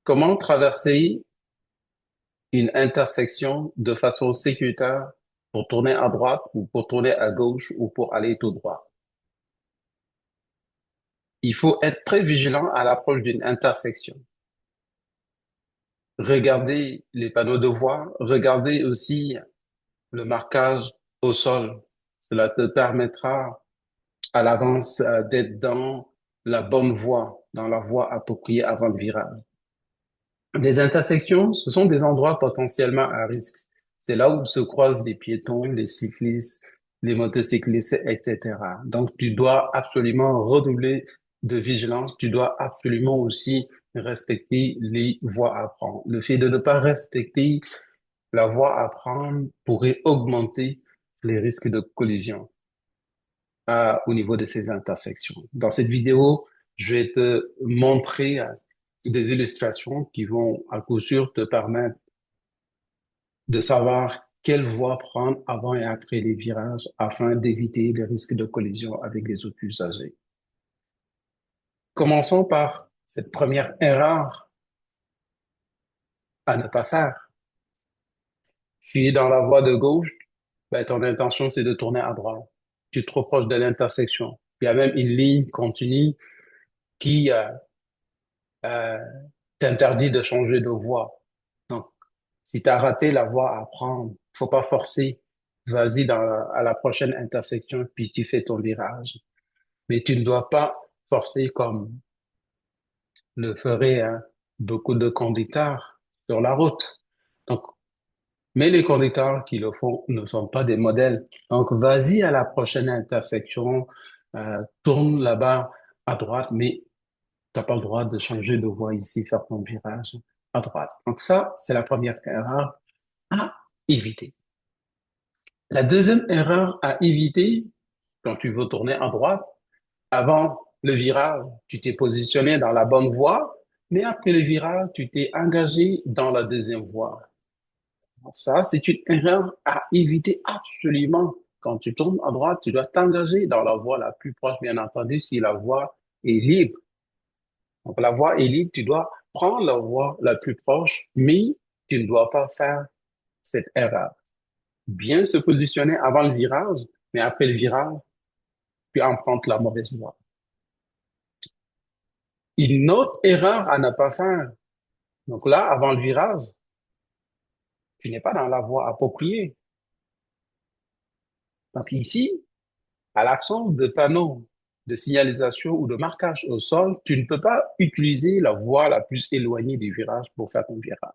Comment traverser une intersection de façon sécuritaire pour tourner à droite ou pour tourner à gauche ou pour aller tout droit? Il faut être très vigilant à l'approche d'une intersection. Regardez les panneaux de voie, regardez aussi le marquage au sol. Cela te permettra à l'avance d'être dans la bonne voie, dans la voie appropriée avant le virage. Les intersections, ce sont des endroits potentiellement à risque. C'est là où se croisent les piétons, les cyclistes, les motocyclistes, etc. Donc, tu dois absolument redoubler de vigilance. Tu dois absolument aussi respecter les voies à prendre. Le fait de ne pas respecter la voie à prendre pourrait augmenter les risques de collision au niveau de ces intersections. Dans cette vidéo, je vais te montrer des illustrations qui vont à coup sûr te permettre de savoir quelle voie prendre avant et après les virages afin d'éviter les risques de collision avec les autres usagers. Commençons par cette première erreur à ne pas faire. Tu es dans la voie de gauche, ben, ton intention c'est de tourner à droite. Tu es trop proche de l'intersection. Il y a même une ligne continue qui euh, t'interdit de changer de voie. Donc, si tu as raté la voie à prendre, faut pas forcer. Vas-y à la prochaine intersection, puis tu fais ton virage. Mais tu ne dois pas forcer comme le feraient beaucoup de conducteurs sur la route. Donc, mais les conducteurs qui le font ne sont pas des modèles. Donc, vas-y à la prochaine intersection, tourne là-bas à droite, mais t'as pas le droit de changer de voie ici, faire ton virage à droite. Donc ça, c'est la première erreur à éviter. La deuxième erreur à éviter, quand tu veux tourner à droite, avant le virage, tu t'es positionné dans la bonne voie, mais après le virage, tu t'es engagé dans la deuxième voie. Ça, c'est une erreur à éviter absolument. Quand tu tournes à droite, tu dois t'engager dans la voie la plus proche, bien entendu, si la voie est libre. Donc, la voie est libre, tu dois prendre la voie la plus proche, mais tu ne dois pas faire cette erreur. Bien se positionner avant le virage, mais après le virage, tu empruntes la mauvaise voie. Une autre erreur à ne pas faire. Donc là, avant le virage, tu n'es pas dans la voie appropriée. Donc ici, à l'absence de panneaux de signalisation ou de marquage au sol, tu ne peux pas utiliser la voie la plus éloignée du virage pour faire ton virage.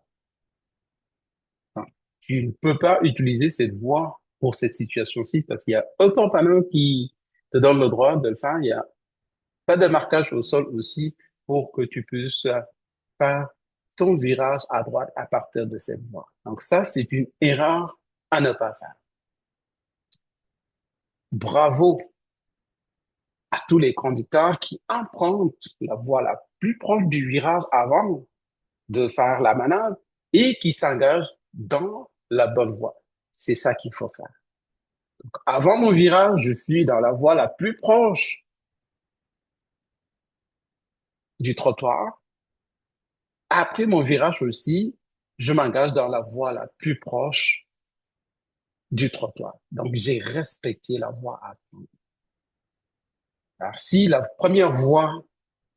Non. Tu ne peux pas utiliser cette voie pour cette situation-ci parce qu'il y a aucun panneau qui te donne le droit de le faire. Il n'y a pas de marquage au sol aussi pour que tu puisses faire ton virage à droite à partir de cette voie. Donc ça, c'est une erreur à ne pas faire. Bravo à tous les conducteurs qui empruntent la voie la plus proche du virage avant de faire la manœuvre et qui s'engagent dans la bonne voie. C'est ça qu'il faut faire. Avant mon virage, je suis dans la voie la plus proche du trottoir. Après mon virage aussi, je m'engage dans la voie la plus proche du trottoir. Donc, j'ai respecté la voie à prendre. Alors, si la première voie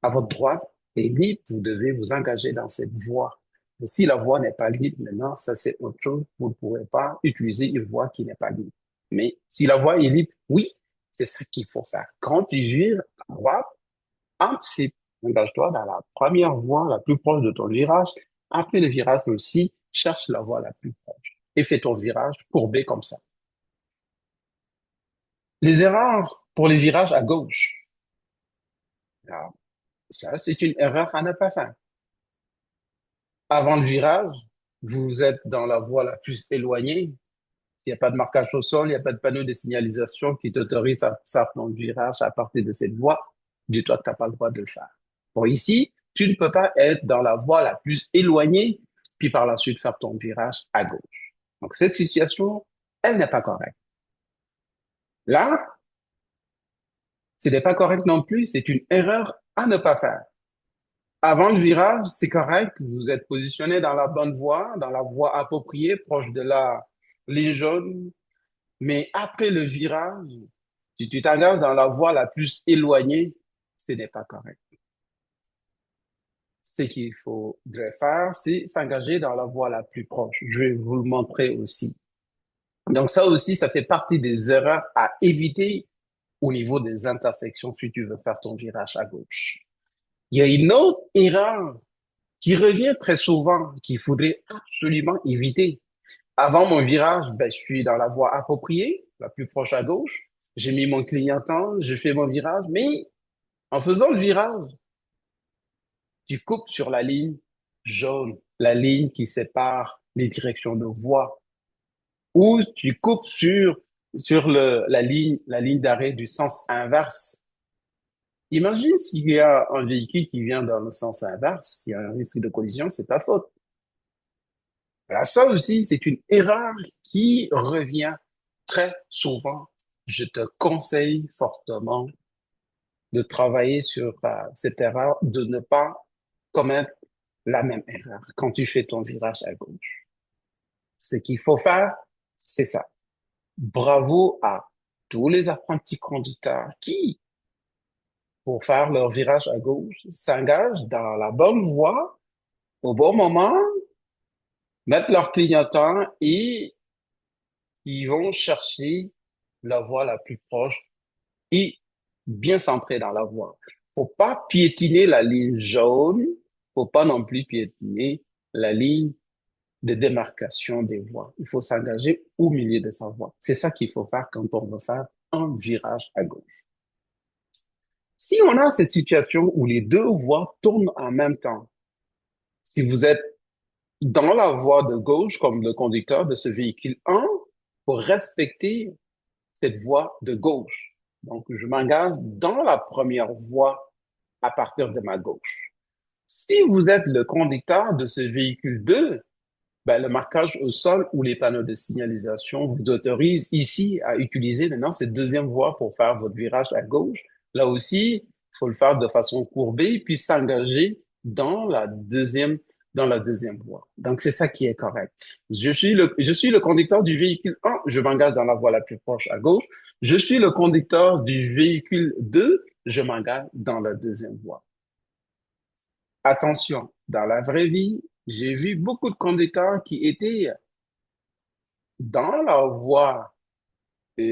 à votre droite est libre, vous devez vous engager dans cette voie. Mais si la voie n'est pas libre, maintenant, ça c'est autre chose. Vous ne pourrez pas utiliser une voie qui n'est pas libre. Mais si la voie est libre, oui, c'est ce qu'il faut faire. Quand tu vires à droite, anticipe. Engage-toi dans la première voie la plus proche de ton virage. Après le virage aussi, cherche la voie la plus proche et fais ton virage courbé comme ça. Les erreurs pour les virages à gauche. Alors, ça, c'est une erreur à ne pas faire. Avant le virage, vous êtes dans la voie la plus éloignée. Il n'y a pas de marquage au sol, il n'y a pas de panneau de signalisation qui t'autorise à faire ton virage à partir de cette voie. Dis-toi que tu n'as pas le droit de le faire. Bon, ici, tu ne peux pas être dans la voie la plus éloignée, puis par la suite faire ton virage à gauche. Donc, cette situation, elle n'est pas correcte. Là, ce n'est pas correct non plus, c'est une erreur à ne pas faire. Avant le virage, c'est correct, vous êtes positionné dans la voie appropriée, proche de la ligne jaune. Mais après le virage, si tu t'engages dans la voie la plus éloignée, ce n'est pas correct. Ce qu'il faudrait faire, c'est s'engager dans la voie la plus proche. Je vais vous le montrer aussi. Donc ça aussi, ça fait partie des erreurs à éviter au niveau des intersections si tu veux faire ton virage à gauche. Il y a une autre erreur qui revient très souvent, qu'il faudrait absolument éviter. Avant mon virage, ben, je suis dans la voie appropriée, la plus proche à gauche. J'ai mis mon clignotant, je fais mon virage, mais en faisant le virage, tu coupes sur la ligne jaune, la ligne qui sépare les directions de voie, ou tu coupes la ligne d'arrêt du sens inverse. Imagine s'il y a un véhicule qui vient dans le sens inverse, s'il y a un risque de collision, c'est ta faute. Là, ça aussi, c'est une erreur qui revient très souvent. Je te conseille fortement de travailler sur cette erreur, de ne pas commettre la même erreur quand tu fais ton virage à gauche. Ce qu'il faut faire, c'est ça. Bravo à tous les apprentis conducteurs qui, pour faire leur virage à gauche, s'engagent dans la bonne voie au bon moment, mettent leur clignotant et ils vont chercher la voie la plus proche et bien centrée dans la voie. Faut pas piétiner la ligne jaune, faut pas non plus piétiner la ligne de démarcation des voies. Il faut s'engager au milieu de sa voie. C'est ça qu'il faut faire quand on veut faire un virage à gauche. Si on a cette situation où les deux voies tournent en même temps, si vous êtes dans la voie de gauche comme le conducteur de ce véhicule 1, pour respecter cette voie de gauche. Donc, je m'engage dans la première voie à partir de ma gauche. Si vous êtes le conducteur de ce véhicule 2, ben, le marquage au sol ou les panneaux de signalisation vous autorisent ici à utiliser maintenant cette deuxième voie pour faire votre virage à gauche. Là aussi, il faut le faire de façon courbée puis s'engager dans la deuxième voie. Donc, c'est ça qui est correct. Je suis le conducteur du véhicule 1, je m'engage dans la voie la plus proche à gauche. Je suis le conducteur du véhicule 2, je m'engage dans la deuxième voie. Attention, dans la vraie vie, j'ai vu beaucoup de conducteurs qui étaient dans la voie 1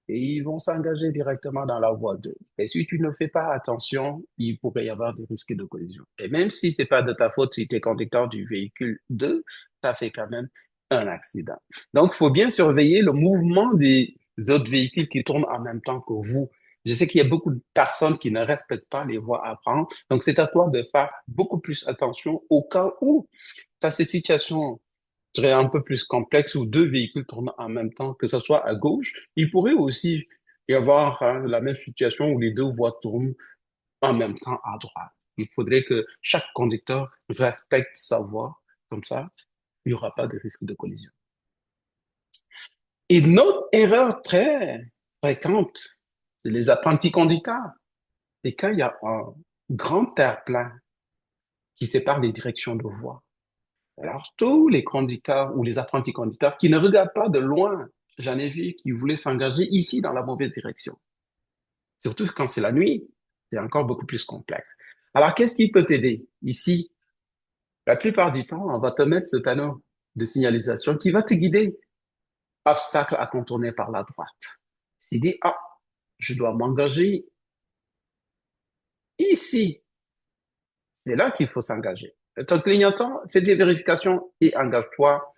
et ils vont s'engager directement dans la voie 2. Et si tu ne fais pas attention, il pourrait y avoir des risques de collision. Et même si c'est pas de ta faute si tu es conducteur du véhicule 2, ça fait quand même un accident. Donc, il faut bien surveiller le mouvement des autres véhicules qui tournent en même temps que vous. Je sais qu'il y a beaucoup de personnes qui ne respectent pas les voies à prendre. Donc, c'est à toi de faire beaucoup plus attention au cas où tu as ces situations serait un peu plus complexe où deux véhicules tournent en même temps, que ce soit à gauche. Il pourrait aussi y avoir la même situation où les deux voies tournent en même temps à droite. Il faudrait que chaque conducteur respecte sa voie. Comme ça, il n'y aura pas de risque de collision. Et une autre erreur très fréquente de les apprentis conducteurs, c'est quand il y a un grand terre-plein qui sépare les directions de voie. Alors, tous les conducteurs ou les apprentis conducteurs qui ne regardent pas de loin, j'en ai vu qui voulaient s'engager ici dans la mauvaise direction. Surtout quand c'est la nuit, c'est encore beaucoup plus complexe. Alors, qu'est-ce qui peut t'aider? Ici, la plupart du temps, on va te mettre ce panneau de signalisation qui va te guider. Obstacle à contourner par la droite. Il dit, ah, je dois m'engager ici. C'est là qu'il faut s'engager. Ton clignotant, fais des vérifications et engage-toi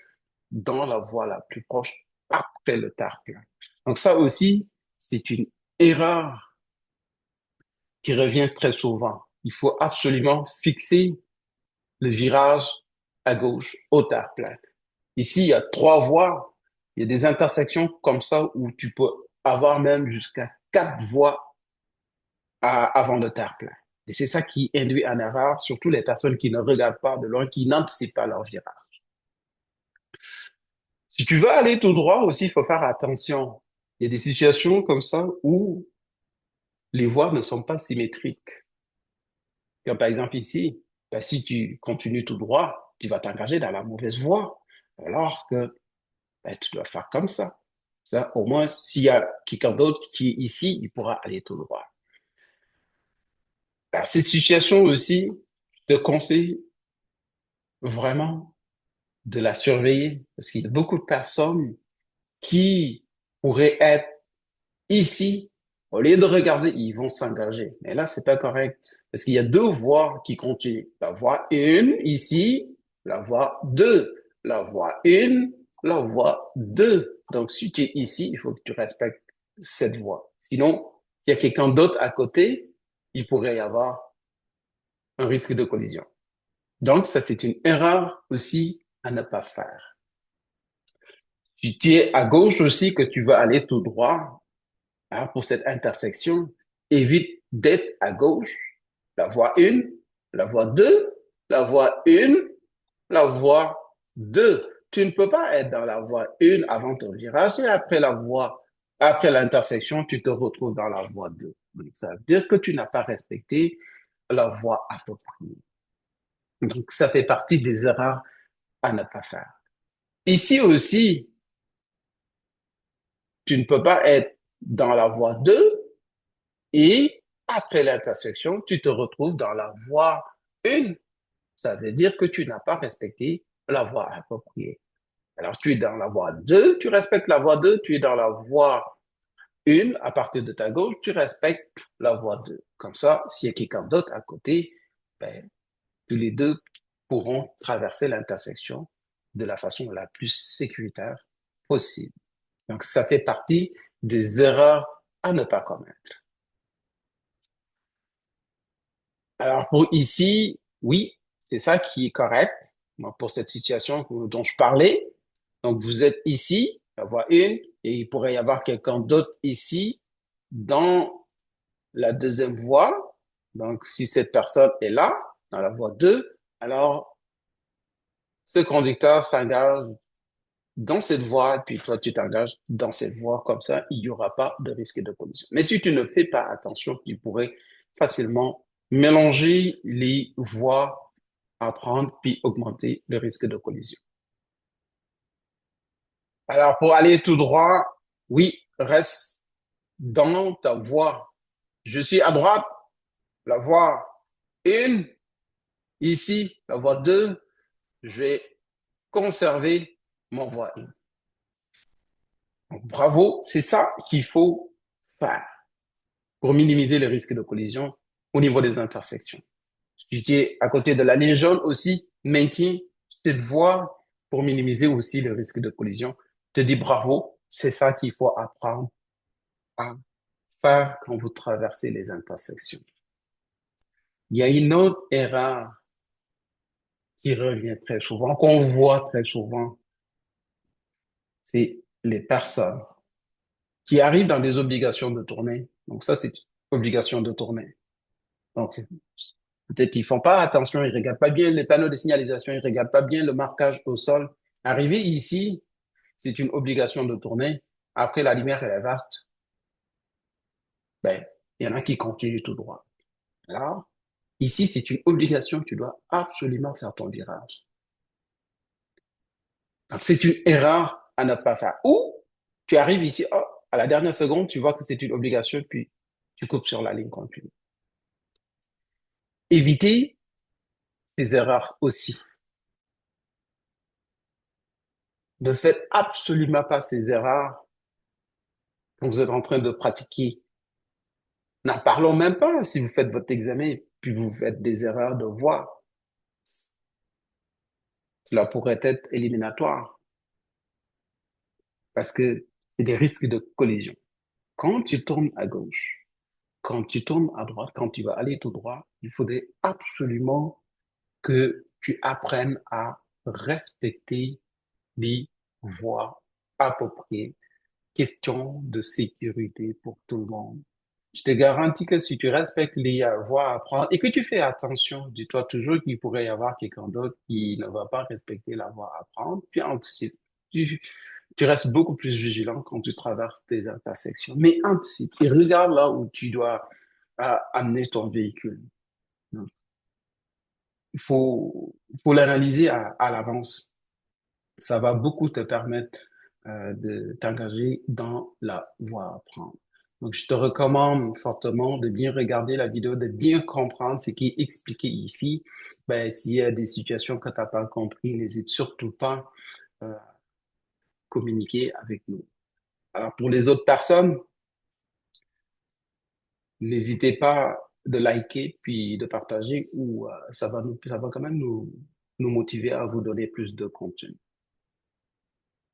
dans la voie la plus proche après le terre-plein. Donc ça aussi, c'est une erreur qui revient très souvent. Il faut absolument fixer le virage à gauche au terre-plein. Ici, il y a trois voies. Il y a des intersections comme ça où tu peux avoir même jusqu'à quatre voies avant le terre-plein. Et c'est ça qui induit en erreur, surtout les personnes qui ne regardent pas de loin, qui n'anticipent pas leur virage. Si tu veux aller tout droit aussi, il faut faire attention. Il y a des situations comme ça où les voies ne sont pas symétriques. Comme par exemple ici, ben, si tu continues tout droit, tu vas t'engager dans la mauvaise voie. Alors que ben, tu dois faire comme ça. Ça, au moins, s'il y a quelqu'un d'autre qui est ici, il pourra aller tout droit. Dans ces situations aussi, je te conseille vraiment de la surveiller parce qu'il y a beaucoup de personnes qui pourraient être ici. Au lieu de regarder, ils vont s'engager. Mais là, c'est pas correct parce qu'il y a deux voies qui continuent. La voie 1 ici, la voie 2. La voie 1, la voie 2. Donc, si tu es ici, il faut que tu respectes cette voie. Sinon, il y a quelqu'un d'autre à côté, il pourrait y avoir un risque de collision. Donc, ça, c'est une erreur aussi à ne pas faire. Si tu es à gauche aussi, que tu veux aller tout droit, hein, pour cette intersection, évite d'être à gauche. La voie 1, la voie 2, la voie 1, la voie 2. Tu ne peux pas être dans la voie 1 avant ton virage et après l'intersection, tu te retrouves dans la voie 2. Donc, ça veut dire que tu n'as pas respecté la voie appropriée. Donc, ça fait partie des erreurs à ne pas faire. Ici aussi, tu ne peux pas être dans la voie 2 et après l'intersection, tu te retrouves dans la voie 1. Ça veut dire que tu n'as pas respecté la voie appropriée. Alors, tu es dans la voie 2, tu respectes la voie 2, tu es dans la voie 1, à partir de ta gauche, tu respectes la voie 2. Comme ça, s'il y a quelqu'un d'autre à côté, ben, tous les deux pourront traverser l'intersection de la façon la plus sécuritaire possible. Donc, ça fait partie des erreurs à ne pas commettre. Alors, pour ici, oui, c'est ça qui est correct. Pour cette situation dont je parlais. Donc, vous êtes ici, la voie 1, et il pourrait y avoir quelqu'un d'autre ici dans la deuxième voie. Donc, si cette personne est là, dans la voie 2, alors ce conducteur s'engage dans cette voie, puis toi, tu t'engages dans cette voie. Comme ça, il n'y aura pas de risque de collision. Mais si tu ne fais pas attention, tu pourrais facilement mélanger les voies à prendre, puis augmenter le risque de collision. Alors, pour aller tout droit, oui, reste dans ta voie. Je suis à droite, la voie 1, ici, la voie 2, je vais conserver mon voie 1. Donc, bravo, c'est ça qu'il faut faire pour minimiser le risque de collision au niveau des intersections. Si tu es à côté de la ligne jaune aussi, maintiens cette voie pour minimiser aussi le risque de collision. Je te dis bravo, c'est ça qu'il faut apprendre à faire quand vous traversez les intersections. Il y a une autre erreur qui revient très souvent, qu'on voit très souvent, c'est les personnes qui arrivent dans des obligations de tourner. Donc ça, c'est une obligation de tourner. Donc, peut-être qu'ils font pas attention, ils regardent pas bien les panneaux de signalisation, ils regardent pas bien le marquage au sol. Arriver ici, c'est une obligation de tourner. Après, la lumière, elle est verte. Ben, il y en a qui continuent tout droit. Alors, ici, c'est une obligation, tu dois absolument faire ton virage. Donc, c'est une erreur à ne pas faire. Ou tu arrives ici, oh, à la dernière seconde, tu vois que c'est une obligation, puis tu coupes sur la ligne continue. Évitez ces erreurs aussi. Ne faites absolument pas ces erreurs quand vous êtes en train de pratiquer. N'en parlons même pas si vous faites votre examen, puis vous faites des erreurs de voie. Cela pourrait être éliminatoire parce que c'est des risques de collision. Quand tu tournes à gauche, quand tu tournes à droite, quand tu vas aller tout droit, il faudrait absolument que tu apprennes à respecter les voies appropriées. Question de sécurité pour tout le monde. Je te garantis que si tu respectes les voies à prendre et que tu fais attention, dis-toi toujours qu'il pourrait y avoir quelqu'un d'autre qui ne va pas respecter la voie à prendre, puis anticipe. Tu, tu restes beaucoup plus vigilant quand tu traverses tes intersections. Mais anticipe et regarde là où tu dois amener ton véhicule. faut l'analyser à l'avance. Ça va beaucoup te permettre de t'engager dans la voie à prendre. Donc, je te recommande fortement de bien regarder la vidéo, de bien comprendre ce qui est expliqué ici. Ben, s'il y a des situations que tu n'as pas compris, n'hésite surtout pas à communiquer avec nous. Alors, pour les autres personnes, n'hésitez pas de liker puis de partager ou ça va quand même nous motiver à vous donner plus de contenu.